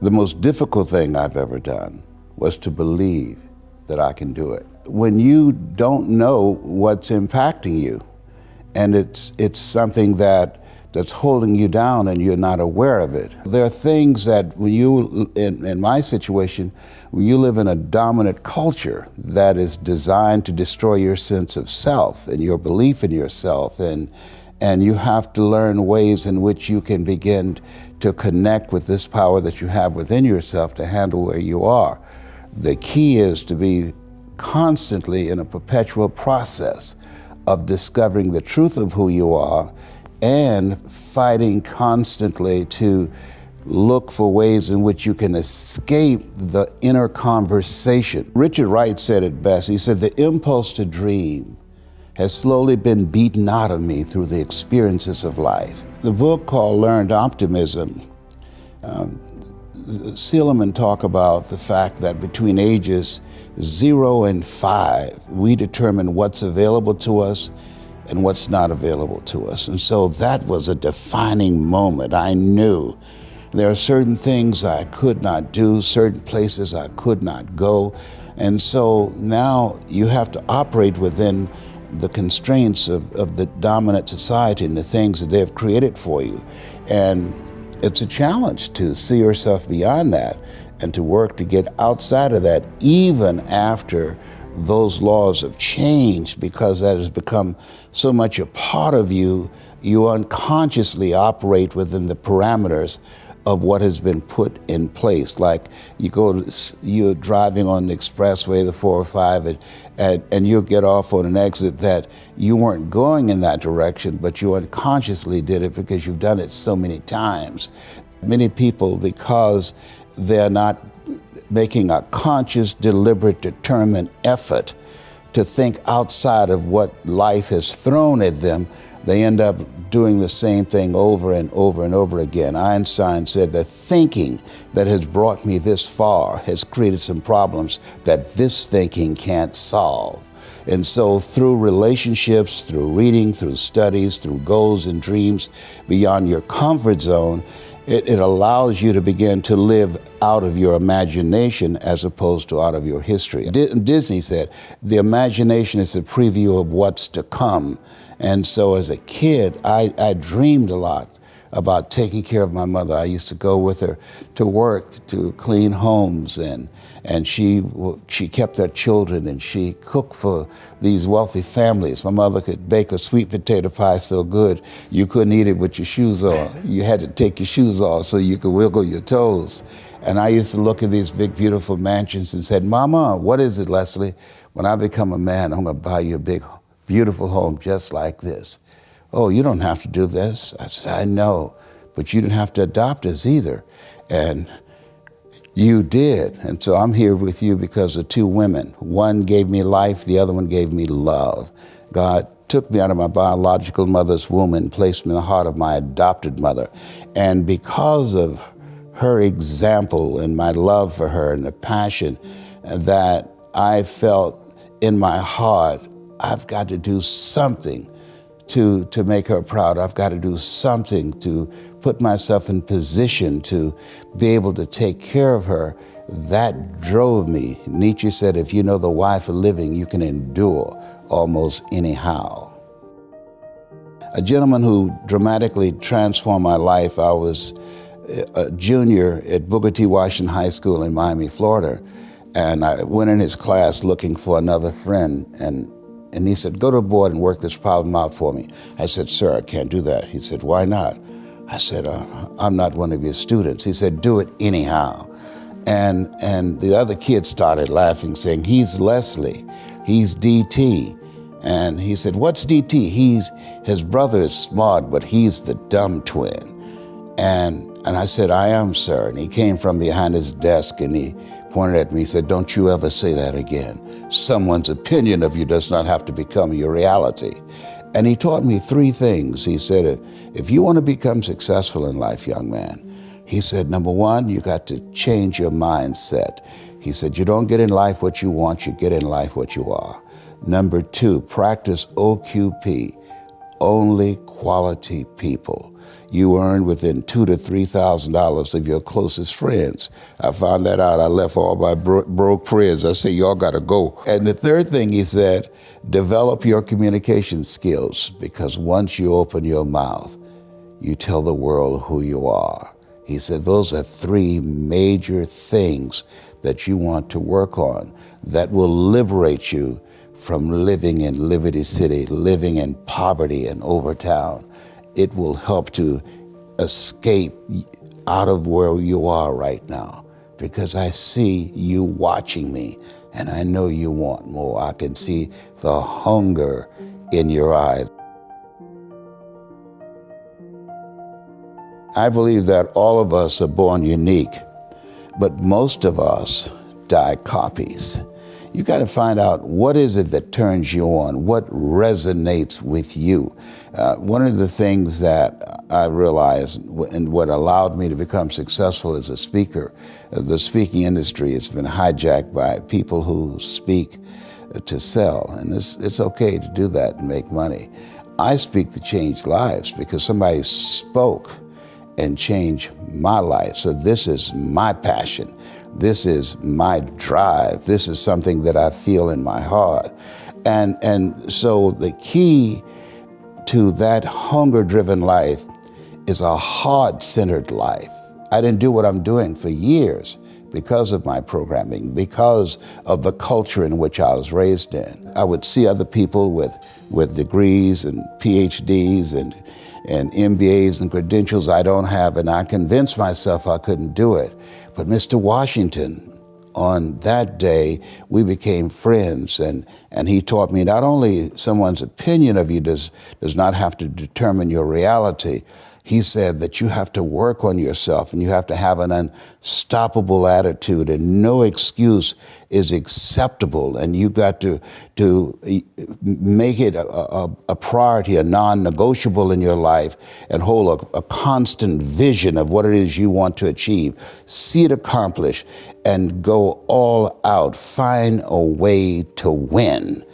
The most difficult thing I've ever done was to believe that I can do it. When you don't know what's impacting you, and it's something that's holding you down and you're not aware of it. There are things that when you, in my situation, when you live in a dominant culture that is designed to destroy your sense of self and your belief in yourself, and you have to learn ways in which you can begin to connect with this power that you have within yourself to handle where you are. The key is to be constantly in a perpetual process of discovering the truth of who you are and fighting constantly to look for ways in which you can escape the inner conversation. Richard Wright said it best. He said, "The impulse to dream has slowly been beaten out of me through the experiences of life." The book called Learned Optimism, Seligman talk about the fact that between ages 0 and 5, we determine what's available to us and what's not available to us. And so that was a defining moment. I knew there are certain things I could not do, certain places I could not go. And so now you have to operate within the constraints of the dominant society and the things that they've created for you. And it's a challenge to see yourself beyond that and to work to get outside of that, even after those laws have changed, because that has become so much a part of you. You unconsciously operate within the parameters of what has been put in place. Like you're driving on the expressway, the 405, and you'll get off on an exit that you weren't going in that direction, but you unconsciously did it because you've done it so many times. Many people, because they're not making a conscious, deliberate, determined effort to think outside of what life has thrown at them, they end up doing the same thing over and over and over again. Einstein said that thinking that has brought me this far has created some problems that this thinking can't solve. And so through relationships, through reading, through studies, through goals and dreams beyond your comfort zone, it allows you to begin to live out of your imagination as opposed to out of your history. Disney said, the imagination is a preview of what's to come. And so as a kid, I dreamed a lot about taking care of my mother. I used to go with her to work to clean homes, and she kept her children, and she cooked for these wealthy families. My mother could bake a sweet potato pie so good you couldn't eat it with your shoes on. You had to take your shoes off so you could wiggle your toes. And I used to look at these big, beautiful mansions and said, "Mama, what is it, Leslie? When I become a man, I'm gonna buy you a big, beautiful home just like this." "Oh, you don't have to do this." I said, "I know, but you didn't have to adopt us either." And you did. And so I'm here with you because of two women. One gave me life, the other one gave me love. God took me out of my biological mother's womb and placed me in the heart of my adopted mother. And because of her example and my love for her and the passion that I felt in my heart, I've got to do something to make her proud. I've got to do something to put myself in position to be able to take care of her. That drove me. Nietzsche said, if you know the why for living, you can endure almost anyhow. A gentleman who dramatically transformed my life, I was a junior at Booker T. Washington High School in Miami, Florida, and I went in his class looking for another friend, and he said, "Go to the board and work this problem out for me." I said, "Sir, I can't do that." He said, "Why not?" I said, "I'm not one of your students." He said, "Do it anyhow." And the other kids started laughing, saying, "He's Leslie, he's DT." And he said, "What's DT?" His brother is smart, but he's the dumb twin. And I said, "I am, sir." And he came from behind his desk and he pointed at me. He said, "Don't you ever say that again. Someone's opinion of you does not have to become your reality." And he taught me three things. He said, if you want to become successful in life, young man, he said, number one, you got to change your mindset. He said, you don't get in life what you want, you get in life what you are. Number two, practice OQP, only quality people. you earn within $2,000 to $3,000 of your closest friends. I found that out. I left all my broke friends. I said, y'all got to go. And the third thing he said, develop your communication skills, because once you open your mouth, you tell the world who you are. He said, those are three major things that you want to work on that will liberate you from living in Liberty City, living in poverty in Overtown. It will help to escape out of where you are right now, because I see you watching me and I know you want more. I can see the hunger in your eyes. I believe that all of us are born unique, but most of us die copies. You got to find out what is it that turns you on, what resonates with you. One of the things that I realized and what allowed me to become successful as a speaker, the speaking industry has been hijacked by people who speak to sell, and it's okay to do that and make money. I speak to change lives because somebody spoke and change my life. So this is my passion. This is my drive. This is something that I feel in my heart. And so the key to that hunger-driven life is a heart-centered life. I didn't do what I'm doing for years because of my programming, because of the culture in which I was raised in. I would see other people with degrees and PhDs and MBAs and credentials I don't have, and I convinced myself I couldn't do it. But Mr. Washington, on that day, we became friends, and he taught me not only someone's opinion of you does not have to determine your reality. He said that you have to work on yourself and you have to have an unstoppable attitude, and no excuse is acceptable, and you got to make it a priority, a non-negotiable in your life, and hold a constant vision of what it is you want to achieve. See it accomplished and go all out. Find a way to win.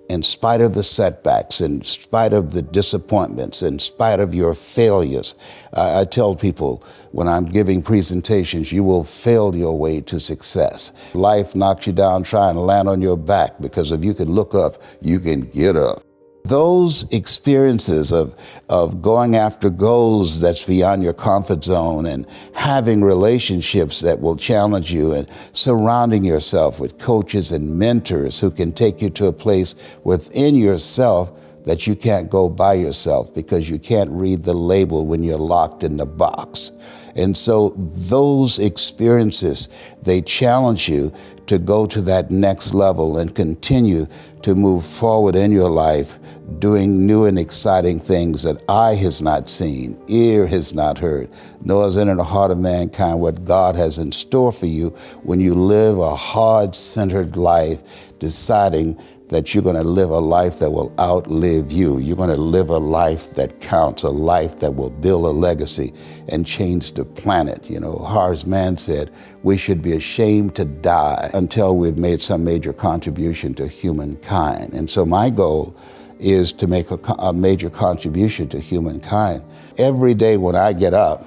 In spite of the setbacks, in spite of the disappointments, in spite of your failures. I tell people when I'm giving presentations, you will fail your way to success. Life knocks you down, try and land on your back, because if you can look up, you can get up. Those experiences of going after goals that's beyond your comfort zone, and having relationships that will challenge you, and surrounding yourself with coaches and mentors who can take you to a place within yourself that you can't go by yourself, because you can't read the label when you're locked in the box. And so those experiences, they challenge you to go to that next level and continue to move forward in your life, doing new and exciting things that eye has not seen, ear has not heard, nor has entered the heart of mankind what God has in store for you when you live a heart-centered life, deciding that you're going to live a life that will outlive you. You're going to live a life that counts, a life that will build a legacy and change the planet. You know, Horace Mann said, we should be ashamed to die until we've made some major contribution to humankind. And so my goal is to make a major contribution to humankind. Every day when I get up,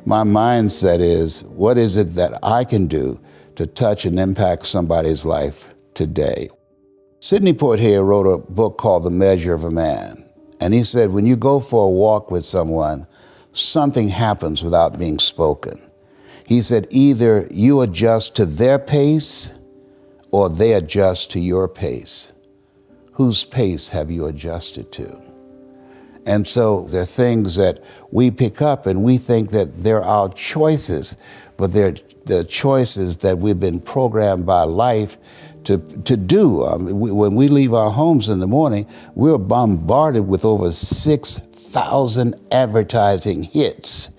my mindset is, what is it that I can do to touch and impact somebody's life today? Sidney Poitier wrote a book called The Measure of a Man. And he said, when you go for a walk with someone, something happens without being spoken. He said, either you adjust to their pace or they adjust to your pace. Whose pace have you adjusted to? And so there are things that we pick up and we think that they're our choices, but they're the choices that we've been programmed by life to do. When we leave our homes in the morning, we're bombarded with over 6,000 advertising hits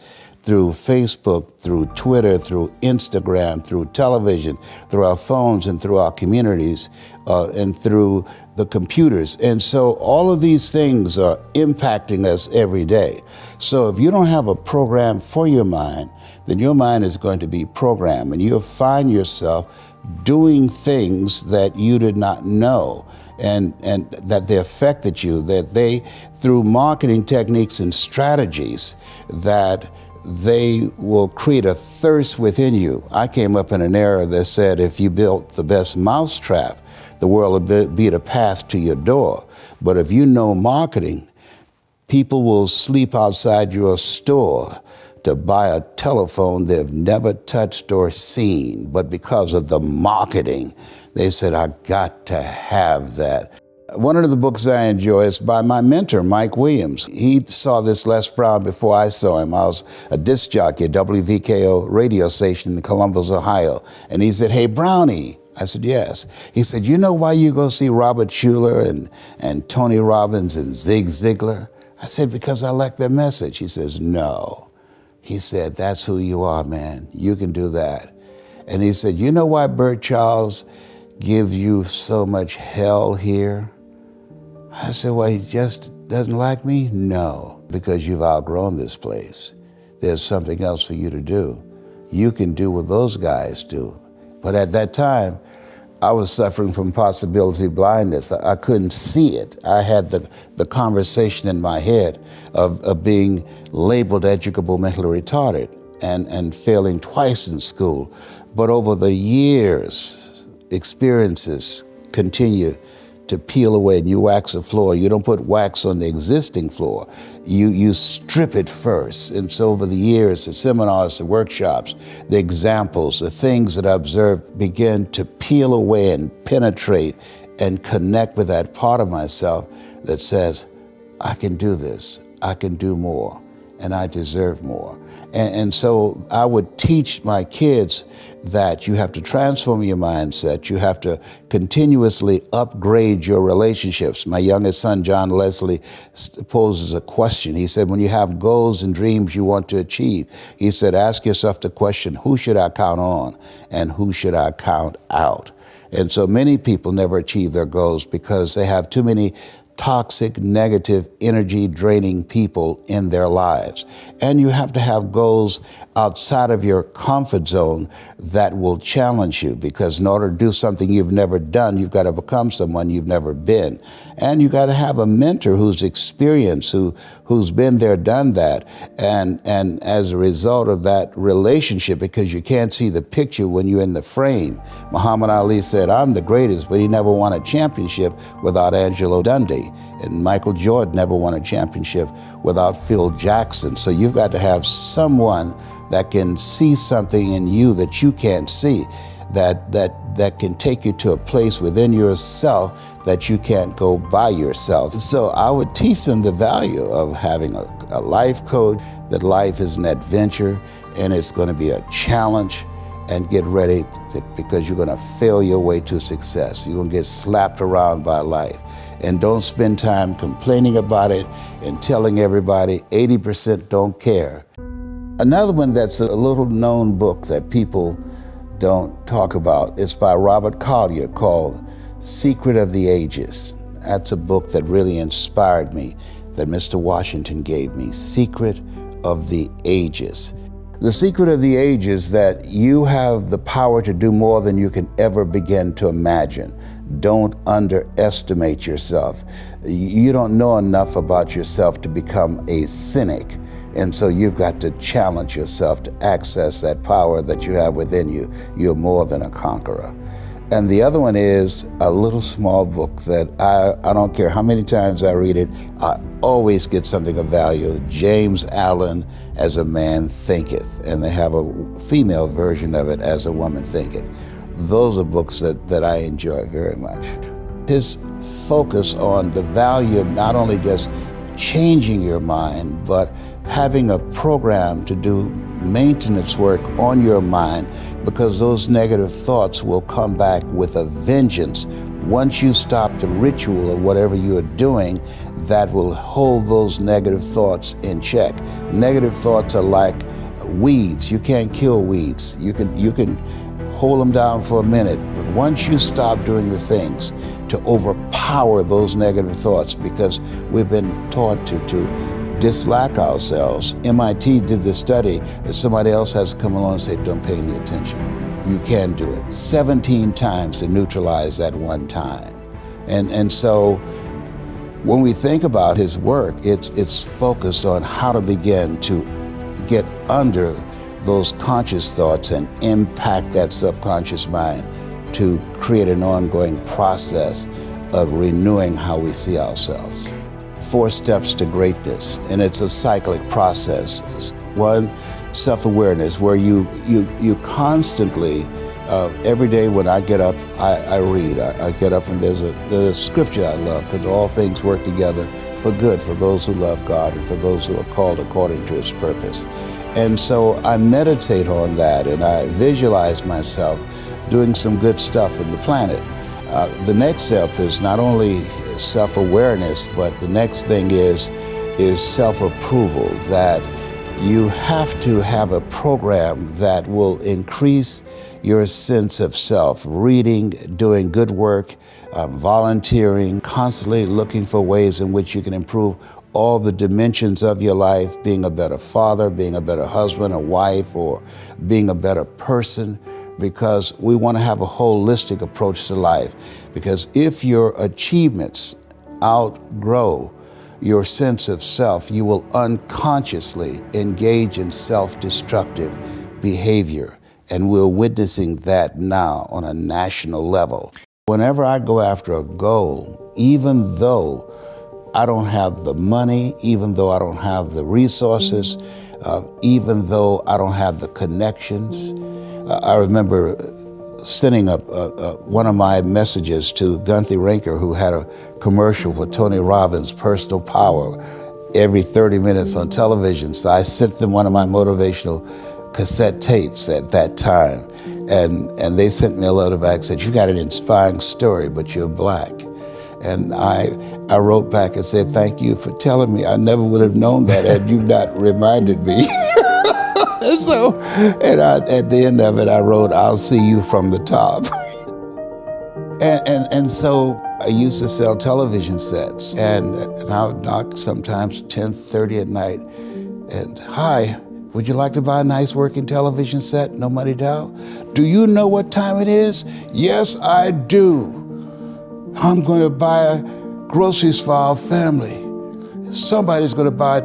through Facebook, through Twitter, through Instagram, through television, through our phones and through our communities, and through the computers. And so all of these things are impacting us every day. So if you don't have a program for your mind, then your mind is going to be programmed, and you'll find yourself doing things that you did not know. and that they affected you, that they, through marketing techniques and strategies, that they will create a thirst within you. I came up in an era that said if you built the best mousetrap, the world will be the path to your door. But if you know marketing, people will sleep outside your store to buy a telephone they've never touched or seen. But because of the marketing, they said, I got to have that. One of the books I enjoy is by my mentor, Mike Williams. He saw this Les Brown before I saw him. I was a disc jockey at WVKO radio station in Columbus, Ohio. And he said, hey, Brownie. I said, yes. He said, you know why you go see Robert Schuller and Tony Robbins and Zig Ziglar? I said, because I like their message. He says, no. He said, that's who you are, man. You can do that. And he said, you know why Bert Charles gives you so much hell here? I said, well, he just doesn't like me? No, because you've outgrown this place. There's something else for you to do. You can do what those guys do. But at that time, I was suffering from possibility blindness. I couldn't see it. I had the conversation in my head of being labeled educable mentally retarded and failing twice in school. But over the years, experiences continue to peel away, and you wax a floor. You don't put wax on the existing floor. You strip it first. And so over the years, the seminars, the workshops, the examples, the things that I observed begin to peel away and penetrate and connect with that part of myself that says, I can do this, I can do more, and I deserve more. And so I would teach my kids that you have to transform your mindset. You have to continuously upgrade your relationships. My youngest son, John Leslie, poses a question. He said, when you have goals and dreams you want to achieve, he said, ask yourself the question, who should I count on and who should I count out? And so many people never achieve their goals because they have too many toxic, negative, energy-draining people in their lives. And you have to have goals outside of your comfort zone that will challenge you, because in order to do something you've never done, you've got to become someone you've never been. And you got to have a mentor who's experienced, who's been there, done that. And as a result of that relationship, because you can't see the picture when you're in the frame, Muhammad Ali said, I'm the greatest, but he never won a championship without Angelo Dundee. And Michael Jordan never won a championship without Phil Jackson. So you've got to have someone that can see something in you that you can't see, that can take you to a place within yourself that you can't go by yourself. So I would teach them the value of having a life coach, that life is an adventure and it's going to be a challenge, and get ready because you're going to fail your way to success. You're going to get slapped around by life. And don't spend time complaining about it and telling everybody 80% don't care. Another one that's a little known book that people don't talk about is by Robert Collier called Secret of the Ages. That's a book that really inspired me, that Mr. Washington gave me, Secret of the Ages. The secret of the age is that you have the power to do more than you can ever begin to imagine. Don't underestimate yourself. You don't know enough about yourself to become a cynic. And so you've got to challenge yourself to access that power that you have within you. You're more than a conqueror. And the other one is a little small book that I don't care how many times I read it, I always get something of value. James Allen, As a Man Thinketh. And they have a female version of it, As a Woman Thinketh. Those are books that I enjoy very much. His focus on the value of not only just changing your mind, but having a program to do maintenance work on your mind, because those negative thoughts will come back with a vengeance. Once you stop the ritual of whatever you are doing, that will hold those negative thoughts in check. Negative thoughts are like weeds. You can't kill weeds. You can hold them down for a minute, but once you stop doing the things to overpower those negative thoughts, because we've been taught to dislike ourselves. MIT did this study that somebody else has to come along and say, don't pay any attention. You can do it 17 times to neutralize that one time. And so when we think about his work, it's focused on how to begin to get under those conscious thoughts and impact that subconscious mind to create an ongoing process of renewing how we see ourselves. 4 steps to greatness, and it's a cyclic process. One, self-awareness, where you constantly, every day when I get up, I read. I get up and there's a scripture I love, because all things work together for good for those who love God and for those who are called according to his purpose. And so I meditate on that, and I visualize myself doing some good stuff in the planet. The next step is not only self-awareness, but the next thing is self-approval, that you have to have a program that will increase your sense of self, reading, doing good work, volunteering, constantly looking for ways in which you can improve all the dimensions of your life, being a better father, being a better husband, a wife, or being a better person, because we want to have a holistic approach to life. Because if your achievements outgrow your sense of self, you will unconsciously engage in self-destructive behavior. And we're witnessing that now on a national level. Whenever I go after a goal, even though I don't have the money, even though I don't have the resources, even though I don't have the connections. I remember sending one of my messages to Gunther Rinker, who had a commercial for Tony Robbins' Personal Power every 30 minutes on television. So I sent them one of my motivational cassette tapes at that time. And they sent me a letter back, said, "You got an inspiring story, but you're black." And I wrote back and said, "Thank you for telling me. I never would have known that had you not reminded me." At the end of it, I wrote, "I'll see you from the top." and so I used to sell television sets, and I would knock sometimes 10:30 at night, and, "Hi, would you like to buy a nice working television set? No money down? Do you know what time it is?" "Yes, I do. I'm going to buy groceries for our family. Somebody's going to buy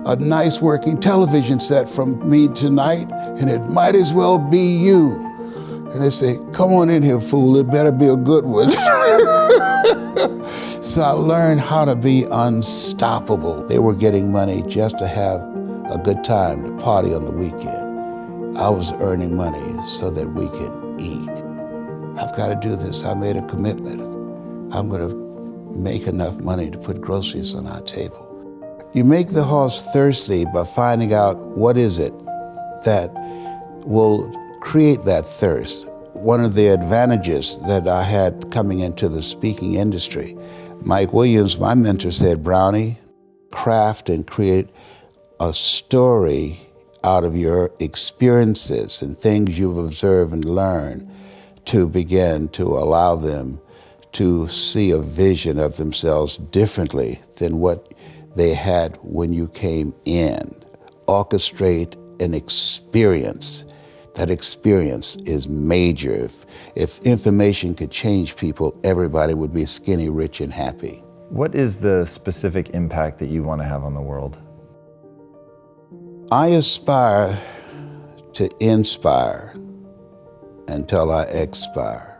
a nice working television set from me tonight, and it might as well be you." And they say, "Come on in here, fool. It better be a good one." So I learned how to be unstoppable. They were getting money just to have a good time, to party on the weekend. I was earning money so that we could eat. I've got to do this. I made a commitment. I'm going to make enough money to put groceries on our table. You make the horse thirsty by finding out what is it that will create that thirst. One of the advantages that I had coming into the speaking industry, Mike Williams, my mentor, said, "Brownie, craft and create a story out of your experiences and things you've observed and learned to begin to allow them to see a vision of themselves differently than what they had when you came in. Orchestrate an experience. That experience is major. If information could change people, everybody would be skinny, rich, and happy." What is the specific impact that you want to have on the world? I aspire to inspire until I expire.